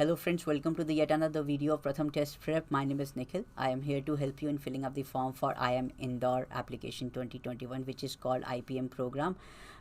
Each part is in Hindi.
Hello friends, welcome to the yet another video of Pratham Test Prep. My name is Nikhil. I am here to help you in filling up the form for IIM Indore application 2021, which is called IPM program.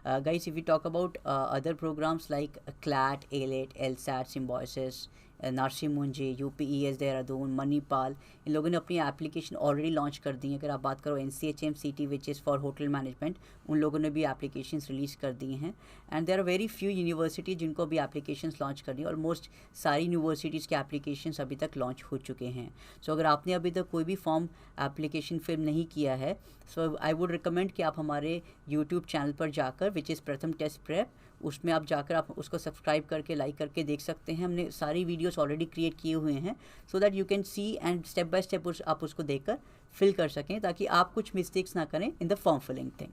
Guys, if we talk about other programs like CLAT, ALAT, LSAT, Symbiosis, Narsee मुंजी, UPES देहरादून, मणिपाल, इन लोगों ने अपनी एप्लीकेशन ऑलरेडी लॉन्च कर दी है. अगर आप बात करो NCHMCT which is for hotel management, उन लोगों ने भी एप्लीकेशंस रिलीज़ कर दी हैं. And there are very few university जिनको भी एप्लीकेशंस लॉन्च करनी है. ऑलमोस्ट सारी यूनिवर्सिटीज़ के एप्लीकेशंस अभी तक लॉन्च हो चुके हैं. सो अगर आपने अभी तक कोई भी फॉर्म एप्लीकेशन फिल नहीं किया है, सो आई वुड रिकमेंड कि आप हमारे यूट्यूब चैनल पर जाकर, विच इज़ प्रथम टेस्ट प्रेप, उसमें आप जाकर आप उसको सब्सक्राइब करके लाइक करके देख सकते हैं. हमने सारी वीडियोस ऑलरेडी क्रिएट किए हुए हैं so that you can see and step by step आप उसको देखकर फिल कर सकें, ताकि आप कुछ मिस्टेक्स ना करें in the form filling thing.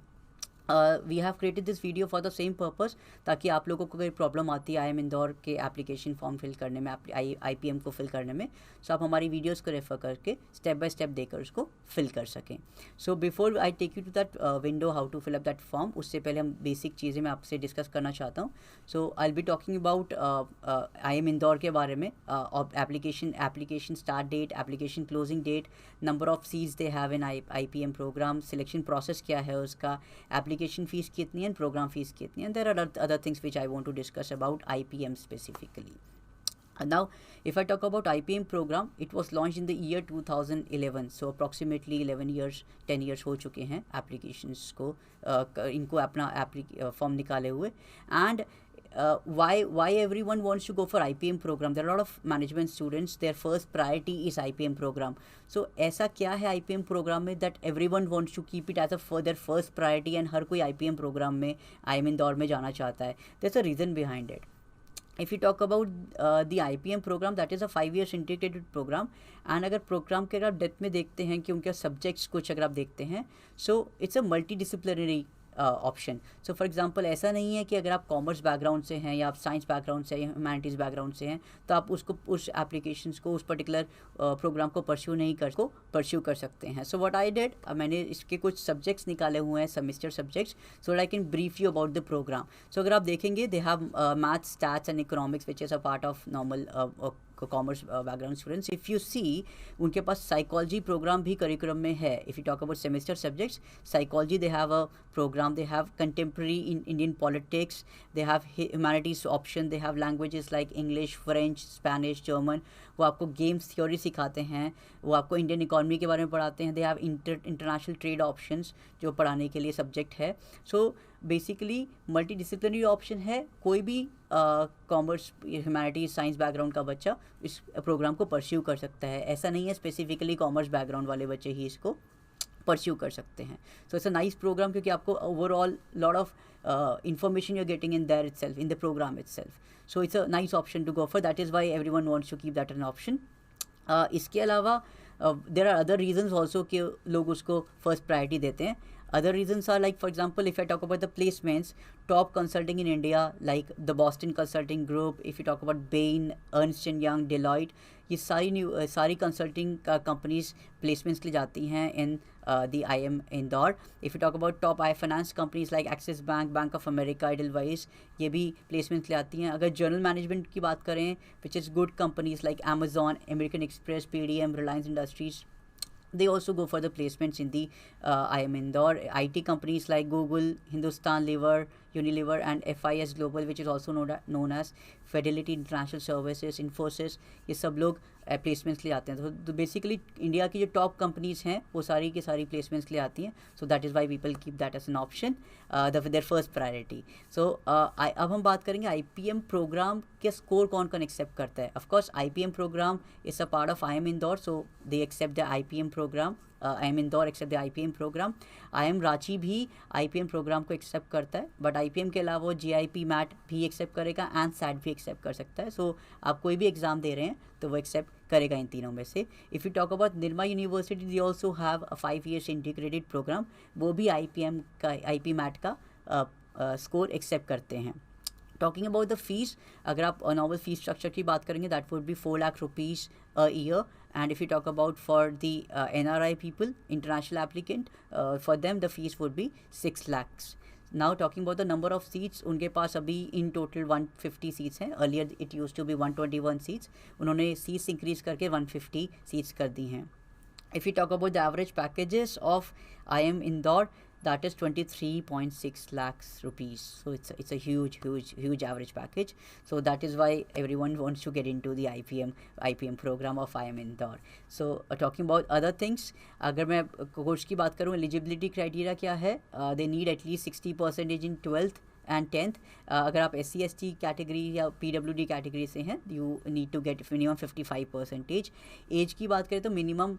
We have created this video for the same purpose, ताकि आप लोगों को कोई प्रॉब्लम आती है IIM इंदौर के एप्लीकेशन फॉर्म फिल करने में, IPM को फिल करने में, सो आप हमारी वीडियोस को रेफर करके स्टेप बाय स्टेप देकर उसको फिल कर सकें. So before I take you to that window how to fill up that form, उससे पहले हम बेसिक चीज़ें मैं आपसे डिस्कस करना चाहता हूँ. So I will be talking about IIM Indore के बारे में, application start date, application closing date, number of seats they have in IPM programme, selection process क्या है उसका, application fees कितनी है, program fees कितनी है. There are other things which I want to discuss about IPM specifically. Now, if I talk about IPM program, it was launched in the year 2011. So approximately 11 years, 10 years हो चुके हैं applications को, इनको अपना फॉर्म निकाले हुए. And why everyone wants to go for IPM program? There are a lot of management students, their first priority is IPM program. So ऐसा क्या है IPM program में that everyone wants to keep it as a their first priority, and हर कोई IPM program में IIM इंदौर में जाना चाहता है? There's a reason behind it. If you talk about the IPM program, that is a 5 years integrated program. and अगर प्रोग्राम के अगर डेप्थ में देखते हैं कि उनके सब्जेक्ट्स कुछ अगर आप देखते हैं, so it's a multi disciplinary option. So for example ऐसा नहीं है कि अगर आप कॉमर्स बैकग्राउंड से हैं या आप साइंस बैकग्राउंड से या ह्यूमैनिटीज़ बैकग्राउंड से हैं तो आप उसको उस एप्लीकेशंस को, उस पर्टिकुलर प्रोग्राम को परस्यू कर सकते हैं. सो व्हाट आई डिड, मैंने इसके कुछ सब्जेक्ट्स निकाले हुए हैं, semester subjects, so I can brief you about the programme. So अगर आप देखेंगे, they have maths, stats and economics which is a part of normal commerce background students. If you see, उनके पास साइकोलॉजी प्रोग्राम भी करिकुलम में है. If you talk about semester subjects, psychology they have a program, they have contemporary in Indian politics, they have humanities option, they have languages like English, French, Spanish, German. वो आपको गेम्स थ्योरी सिखाते हैं, वो आपको इंडियन इकॉनमी के बारे में पढ़ाते हैं. They have international trade options जो पढ़ाने के लिए सब्जेक्ट है. So basically multi disciplinary option है. कोई भी कॉमर्स, ह्यूमैनिटीज, साइंस बैकग्राउंड का बच्चा इस प्रोग्राम को परस्यू कर सकता है. ऐसा नहीं है स्पेसिफिकली कॉमर्स बैकग्राउंड वाले बच्चे ही इसको परस्यू कर सकते हैं. So it's a nice program, क्योंकि आपको overall lot of information you're getting in there itself, in the program itself. So it's a nice option to go for. That is why everyone wants to keep that an option. इसके अलावा there are other reasons also कि लोग उसको first priority देते हैं. Other reasons are like, for example, if I talk about the placements, top consulting in India like the Boston Consulting Group, if you talk about Bain, Ernst and Young, Deloitte, ये सारी कंसल्टिंग का कंपनीज प्लेसमेंट्स के लिए जाती हैं in the IIM Indore. If you talk about top finance companies like axis bank, bank of America, Edelweiss, ये भी प्लेसमेंट्स ले आती हैं. अगर जनरल मैनेजमेंट की बात करें, which is good companies like Amazon, American express, PDM, Reliance industries, they also go for the placements in the IIM Indore. IT companies like Google, Hindustan Lever, Unilever and FIS Global, which is also known as Fidelity International Services, Infosys, ये सब लोग प्लेसमेंट्स ले आते हैं. तो बेसिकली इंडिया की जो टॉप कंपनीज हैं वो सारी की सारी प्लेसमेंट्स ले आती हैं. So that is why people keep that as an option, their first priority. So अब हम बात करेंगे IPM प्रोग्राम के स्कोर कौन कौन एक्सेप्ट करता है. Of course IPM program is a part of IIM Indore, so they accept the IPM program. IIM Indore accept the IPM program. IIM Ranchi भी IPM प्रोग्राम को एक्सेप्ट करता है, बट IPM के अलावा वो GIP मैट भी एक्सेप्ट करेगा एंड SAT भी एक्सेप्ट कर सकता है. सो आप कोई भी एग्ज़ाम दे रहे हैं तो वो एक्सेप्ट करेगा इन तीनों में से. If you talk about Nirma university, they also have a 5 years integrated program. वो भी IPM का, IP मैट का स्कोर एक्सेप्ट करते हैं. टॉकिंग अबाउट द फीस, अगर आप नॉर्मल फीस स्ट्रक्चर की बात करेंगे, that would be 4 lakh rupees a year. And if you talk about for the NRI people, international applicant, for them the fees would be 6 lakhs. Now talking about the number of seats, उनके पास अभी इन टोटल 150 सीट्स हैं. Earlier it use to be 121 seats. उन्होंने सीट्स इंक्रीज करके 150 सीट्स कर दी हैं. If we talk about the average packages of IIM Indore, that is 23.6 lakhs rupees. So it's a huge average package. So that is why everyone wants to get into the IPM program of IIM Indore. So talking about other things, अगर मैं कोर्स की बात करूँ, एलिजिबिलिटी क्राइटेरिया क्या है? They need at least 60% in 12th and 10th. अगर आप SC/ST कैटेगरी या PWD कैटेगरी से हैं, you need to get minimum 55%. Age की बात करें तो minimum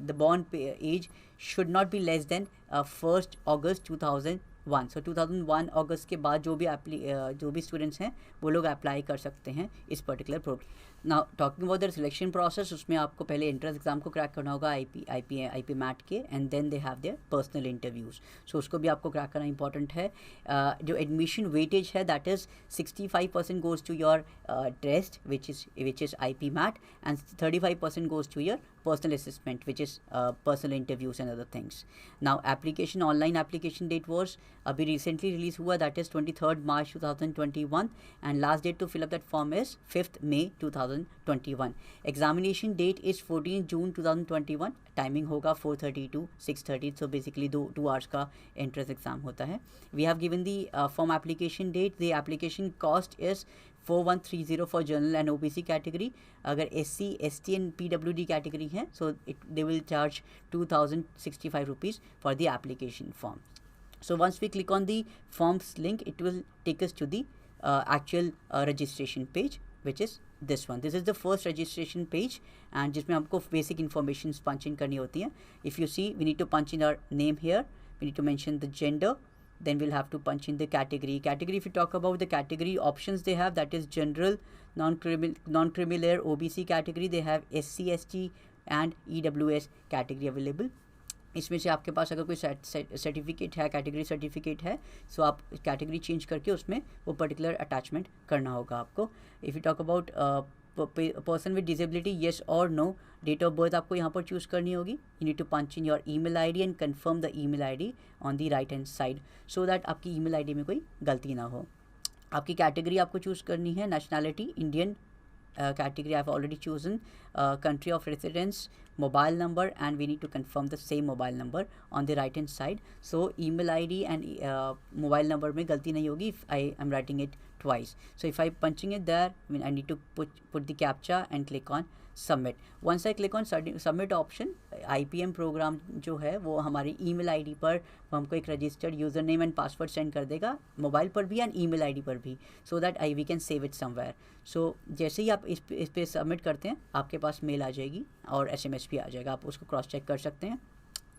the born age should not be less than 1 August 2001. सो 2001 अगस्त के बाद जो भी स्टूडेंट्स हैं वो लोग अप्लाई कर सकते हैं इस particular program. Now talking about the selection process, उसमें आपको पहले एंट्रेंस एग्जाम को क्रैक करना होगा IP मैट के, and then they have their personal interviews. So उसको भी आपको क्रैक करना इंपॉर्टेंट है. जो एडमिशन वेटेज है that is 65% goes to your test which is IP MAT, and 35% goes to your personal assessment, which is personal interviews and other things. Now application, online application date was अभी recently release हुआ, that is 23rd March 2021, and last date to fill up that form is 5th May 2021. Examination date is 14th June 2021. Timing होगा 4:30 to 6:30. So basically 2 hours का entrance exam होता है. We have given the form application date. The application cost is 4130 for general and OBC category. अगर SC, ST and PWD category हैं, so they will charge 2065 rupees for the application form. So once we click on the forms link, it will take us to the actual registration page, which is this one. This is the first registration page, and जिसमें हमको basic informations punch in करनी होती हैं. If you see, we need to punch in our name here. We need to mention the gender. Then we'll have to punch in the category. If you talk about the category options they have, that is general, non-criminal, OBC category. They have SC, ST and EWS category available. इसमें से आपके पास अगर कोई सर्टिफिकेट है, कैटेगरी सर्टिफिकेट है, सो आप कैटेगरी चेंज करके उसमें वो पर्टिकुलर अटैचमेंट करना होगा आपको. If you talk about person with disability, yes और नो. डेट ऑफ बर्थ आपको यहाँ पर चूज़ करनी होगी. You need to punch in your email ID and confirm the email ID on the right hand side, so that आपकी ईमेल आईडी में कोई गलती ना हो. आपकी कैटेगरी आपको चूज़ करनी है. Nationality Indian category I have already chosen. Country of residence, mobile number, and we need to confirm the same mobile number on the right hand side. So email ID and mobile number में गलती नहीं होगी if I am writing it twice. So if I punching it there, I need to put the captcha and click on submit. Once I click on submit option, IPM programme जो है वो हमारी email ID पर हमको एक registered user name and password send कर देगा, मोबाइल पर भी एंड email ID पर भी, so that we can save it somewhere. So जैसे ही आप इस पे सबमिट करते हैं, आपके पास मेल आ जाएगी और SMS भी आ जाएगा. आप उसको क्रॉस चेक कर सकते हैं.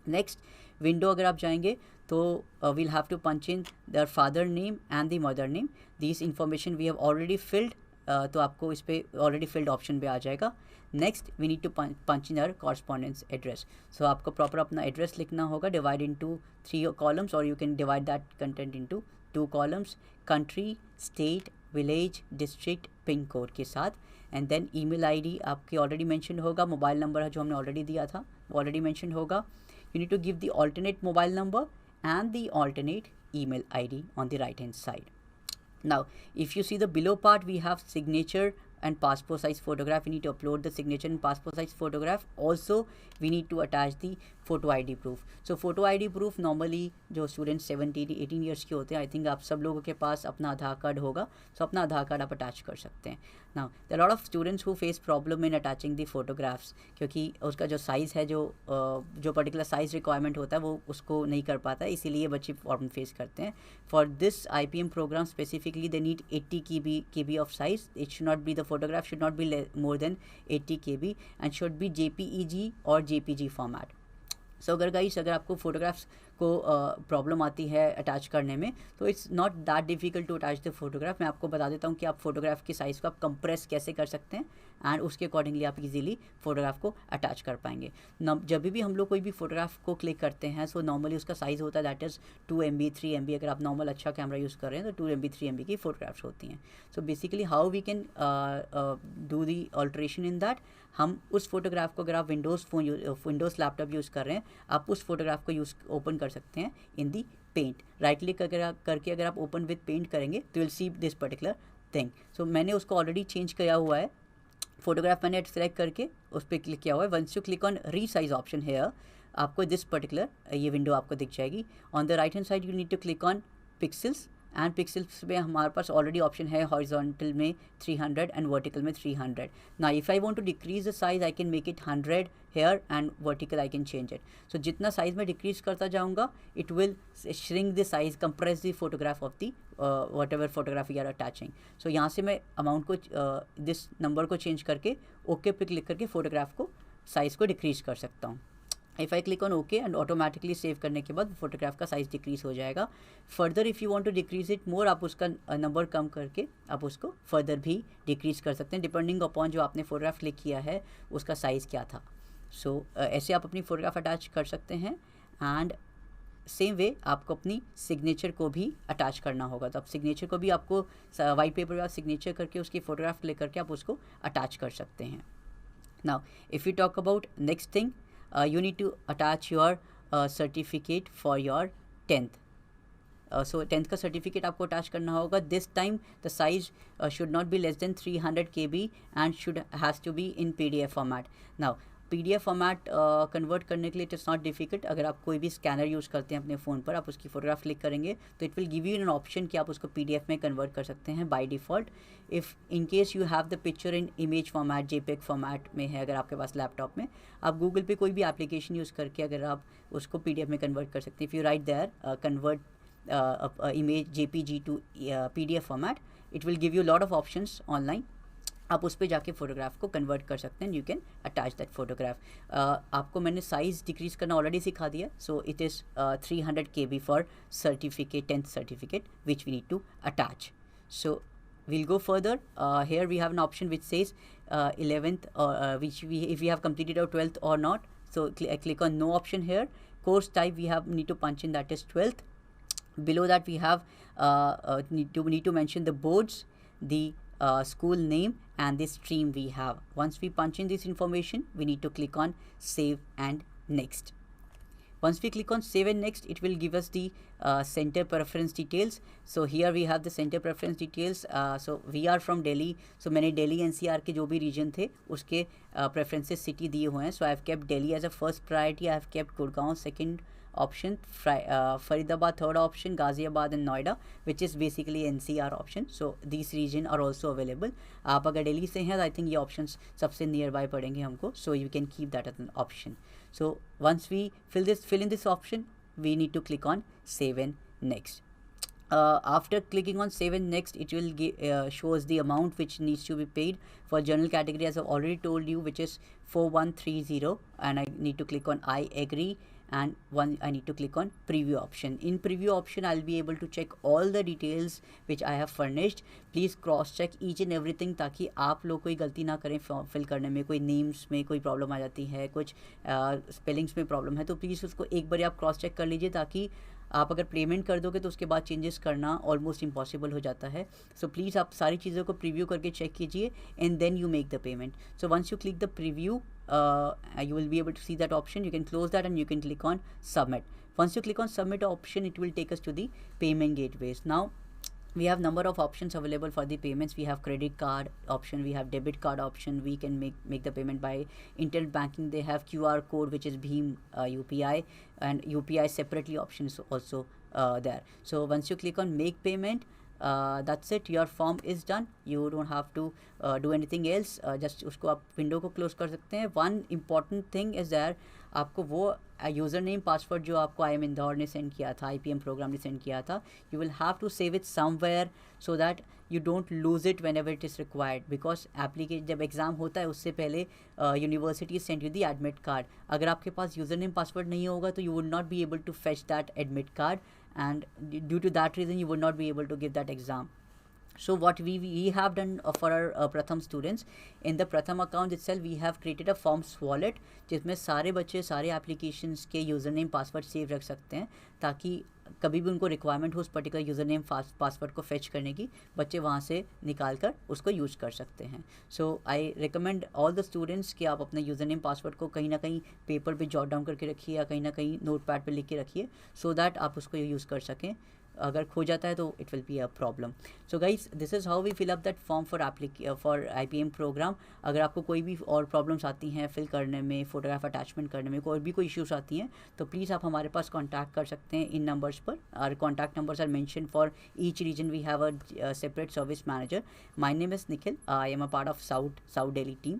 नेक्स्ट विंडो अगर आप जाएंगे तो we'll have to punch in their father name and the mother name. This information we have already filled, तो आपको इस पर ऑलरेडी फिल्ड ऑप्शन पे आ जाएगा. Next we need to punch in our correspondence address. So आपको प्रॉपर अपना एड्रेस लिखना होगा, divide into 3 columns, or you can divide that content into 2 columns. Country, state, village, district, pin code के साथ, एंड देन ईमेल आईडी आपकी ऑलरेडी मेंशन होगा. मोबाइल नंबर है जो हमने ऑलरेडी दिया था वो ऑलरेडी मेंशन होगा. You need to give the alternate mobile number and the alternate email ID on the right hand side. Now if you see the below part, we have signature and passport size photograph. We need to upload the signature and passport size photograph. Also we need to attach the photo ID proof. So photo ID proof normally जो स्टूडेंट 17-18 ईयर्स के होते हैं, आई थिंक आप सब लोगों के पास अपना आधार कार्ड होगा, सो अपना आधार कार्ड आप अटैच कर सकते हैं. Now there are lot of students who face problem in attaching the photographs, क्योंकि उसका जो साइज़ है, जो पर्टिकुलर साइज़ रिक्वायरमेंट होता है वो उसको नहीं कर पाता है, इसीलिए बच्चे प्रॉब्लम फेस करते हैं. For this IPM programme specifically they need 80 KB of size. It should not be the photograph should not be more than 80 KB and should be JPEG और JPG फॉर्मेट. सो अगर आपको फोटोग्राफ्स को प्रॉब्लम आती है अटैच करने में, तो it's not that difficult to attach the photograph. मैं आपको बता देता हूँ कि आप फोटोग्राफ की साइज़ को आप कंप्रेस कैसे कर सकते हैं, एंड उसके अकॉर्डिंगली आप इजीली फोटोग्राफ को अटैच कर पाएंगे. जब भी हम लोग कोई भी फोटोग्राफ को क्लिक करते हैं, सो नॉर्मली उसका साइज़ होता है दैट इज़ 2 MB 3 MB. अगर आप नॉर्मल अच्छा कैमरा यूज़ कर रहे हैं तो 2 MB 3 MB की फोटोग्राफ्स होती हैं. So basically how we can do the alteration in that, हम उस फोटोग्राफ को, अगर आप विंडोज़ लैपटॉप यूज़ कर रहे हैं, आप उस फोटोग्राफ को ओपन कर सकते हैं in the Paint, right click करके अगर आप ओपन विद पेंट करेंगे तो will see this particular thing. So मैंने उसको ऑलरेडी चेंज किया हुआ है, फोटोग्राफ मैंने सेलेक्ट करके उस पर क्लिक किया हुआ है। Once you click on resize option here, आपको दिस पर्टिकुलर ये विंडो आपको दिख जाएगी। On the right hand side you need to click on pixels, and pixels में हमारे पास ऑलरेडी ऑप्शन है हॉरिजॉन्टल में 300 एंड वर्टिकल में 300। ना if I want to decrease the size I can make it 100 here and vertical I can change it. So जितना साइज में डिक्रीज करता जाऊँगा it will shrink the size, compress the photograph of the whatever photograph you are attaching. So यहाँ से मैं अमाउंट को दिस नंबर को चेंज करके ओके पे क्लिक करके फोटोग्राफ को साइज़ को डिक्रीज कर सकता हूँ। If I click on okay and automatically save करने के बाद फोटोग्राफ का साइज़ डिक्रीज हो जाएगा। Further if you want to decrease it more, आप उसका नंबर कम करके आप उसको फर्दर भी डिक्रीज कर सकते हैं डिपेंडिंग अपॉन जो आपने फोटोग्राफ क्लिक किया है उसका साइज़ क्या था। सो ऐसे आप अपनी फ़ोटोग्राफ अटैच कर सकते हैं। एंड सेम वे आपको अपनी सिग्नेचर को भी अटैच करना होगा, तो आप सिग्नेचर को भी आपको वाइट पेपर पर सिग्नेचर करके उसकी फ़ोटोग्राफ क्लिक करके आप उसको अटैच कर सकते हैं। Now if you talk about next thing, you need to attach your certificate for your 10th. So 10th का सर्टिफिकेट आपको अटैच करना होगा। This time the size should not be less than 300 KB and should has to be in PDF format. Now PDF format convert करने के लिए इट इज़ नॉट डिफिकल्ट। अगर आप कोई भी स्कैनर यूज़ करते हैं अपने फ़ोन पर, आप उसकी फ़ोटोग्राफ क्लिक करेंगे तो it will give you an option कि आप उसको PDF में कन्वर्ट कर सकते हैं by default. If in case you have the picture in image format, JPEG format में है अगर आपके पास लैपटॉप में, आप गूगल पे कोई भी एप्लीकेशन यूज़ करके अगर आप उसको PDF में कन्वर्ट कर सकते हैं। If you write there convert image JPG to PDF format, it will give you lot of options online. आप उस पर जाके फ़ोटोग्राफ को कन्वर्ट कर सकते हैं, you can attach that photograph. आपको मैंने साइज़ डिक्रीज करना ऑलरेडी सिखा दिया। So it is 300 KB for certificate, 10th certificate which we need to attach. So we'll go further. Here we have an option which says 11th which if we have completed our 12th or not. So click on no option here. Course type we have need to punch in, that is 12th. Below that we have need to mention the boards, the school name and the stream we have. Once we punch in this information, we need to click on save and next. Once we click on save and next, it will give us the center preference details. So here we have the center preference details. So we are from Delhi. So मैंने Delhi NCR के जो भी region थे उसके preferences city दिए हुए हैं. So I have kept Delhi as a first priority. I have kept Gurgaon second option, Faridabad third option, Ghaziabad and Noida, which is basically NCR option. So these region are also available. आप अगर दिल्ली से हैं, I think ये options सबसे nearby पड़ेंगे हमको. So you can keep that as an option. So once we fill in this option, we need to click on save and next. After clicking on save and next, it will shows the amount which needs to be paid for general category, as I've already told you, which is 4130, and I need to click on I agree, and I need to click on preview option. In preview option I'll be able to check all the details which I have furnished. Please cross check each and everything ताकि आप लोग कोई गलती ना करें फिल करने में। कोई नेम्स में कोई प्रॉब्लम आ जाती है, कुछ स्पेलिंग्स में प्रॉब्लम है, तो प्लीज़ उसको एक बार आप क्रॉस चेक कर लीजिए, ताकि आप अगर पेमेंट कर दोगे तो उसके बाद चेंजेस करना ऑलमोस्ट इम्पॉसिबल हो जाता है। सो प्लीज़ आप सारी चीज़ों को प्रीव्यू करके चेक कीजिए and then you make the payment. So once you click the preview, you will be able to see that option. You can close that and you can click on submit. Once you click on submit option, it will take us to the payment gateways. Now we have number of options available for the payments. We have credit card option, we have debit card option. We can make the payment by internet banking. They have QR code which is Bheem UPI, and UPI separately option is also there. So once you click on make payment, that's it, your form is done. You don't have to do anything else. Just उसको आप विंडो को क्लोज कर सकते हैं. One important thing is there, आपको वो यूज़र नेम पासवर्ड जो आपको IIM इंदौर ने सेंड किया था, IPM प्रोग्राम ने सेंड किया था, you will have to save it somewhere so that you don't lose it whenever it is required. Because application जब एग्ज़ाम होता है उससे पहले university send you the admit card. अगर आपके पास यूज़र नेम पासवर्ड नहीं होगा तो you would not be able to fetch that admit card, and due to that reason you would not be able to give that exam. So what we have done for our Pratham students, in the Pratham account itself we have created a forms wallet जिसमें सारे बच्चे सारे applications के यूज़र नेम पासवर्ड सेव रख सकते हैं, ताकि कभी भी उनको रिक्वायरमेंट हो उस पर्टिकुलर यूज़र नेम पासवर्ड को फेच करने की, बच्चे वहाँ से निकाल कर उसको यूज़ कर सकते हैं। So I recommend all the students कि आप अपने यूज़र नेम पासवर्ड को कहीं ना कहीं पेपर पे जॉट डाउन करके रखिए या कहीं ना कहीं नोट पैड पर लिख के रखिए, सो दैट आप उसको यूज़ कर सकें। अगर खो जाता है तो it will be a problem. So guys, this is how we fill up that form for IPM programme. अगर आपको कोई भी और प्रॉब्लम्स आती हैं फिल करने में, फोटोग्राफ अटैचमेंट करने में, कोई भी कोई इश्यूज आती हैं, तो प्लीज़ आप हमारे पास कॉन्टैक्ट कर सकते हैं इन नंबर्स पर। Our contact numbers are mention for each region. We have a separate service manager. My name is Nikhil, I am a part of south Delhi team.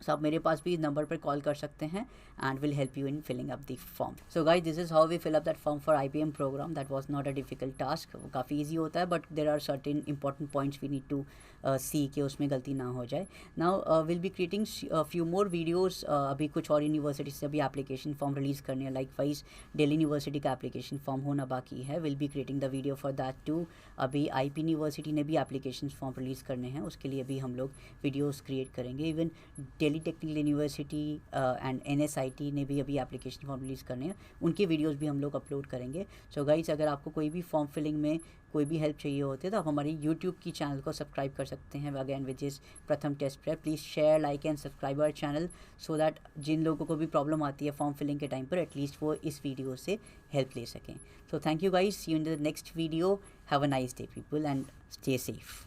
So आप मेरे पास भी इस नंबर पर कॉल कर सकते हैं and will help you in filling up the form. So guys, this is how we fill up that form for IPM programme. That was not a difficult task. वो काफ़ी ईजी होता है, but there are certain important points we need to see कि उसमें गलती ना हो जाए। Now will be creating few more videos. अभी कुछ और यूनिवर्सिटी से अभी एप्लीकेशन फॉर्म रिलीज़ करने हैं, लाइक वाइज दिल्ली यूनिवर्सिटी का एप्लीकेशन फॉर्म होना बाकी है। Will be creating the video for that too. अभी IP यूनिवर्सिटी ने भी एप्लीकेशन फॉर्म रिलीज़ करने हैं, उसके लिए भी हम लोग वीडियोज़ क्रिएट करेंगे। Even Delhi technical university and NSIT ने भी अभी एप्लीकेशन फॉर्म रिलीज़ करने हैं, उनकी वीडियोस भी हम लोग अपलोड करेंगे। सो गाइस, अगर आपको कोई भी फॉर्म फिलिंग में कोई भी हेल्प चाहिए होती है तो आप हमारे यूट्यूब की चैनल को सब्सक्राइब कर सकते हैं, again which is Pratham test prep. Please share, like and subscribe our channel, so that जिन लोगों को भी प्रॉब्लम आती है फॉर्म फिलिंग के टाइम पर, एटलीस्ट वो इस वीडियो से हेल्प ले सकें। So thank you guys, see you in the next video. Have a nice day people and stay safe.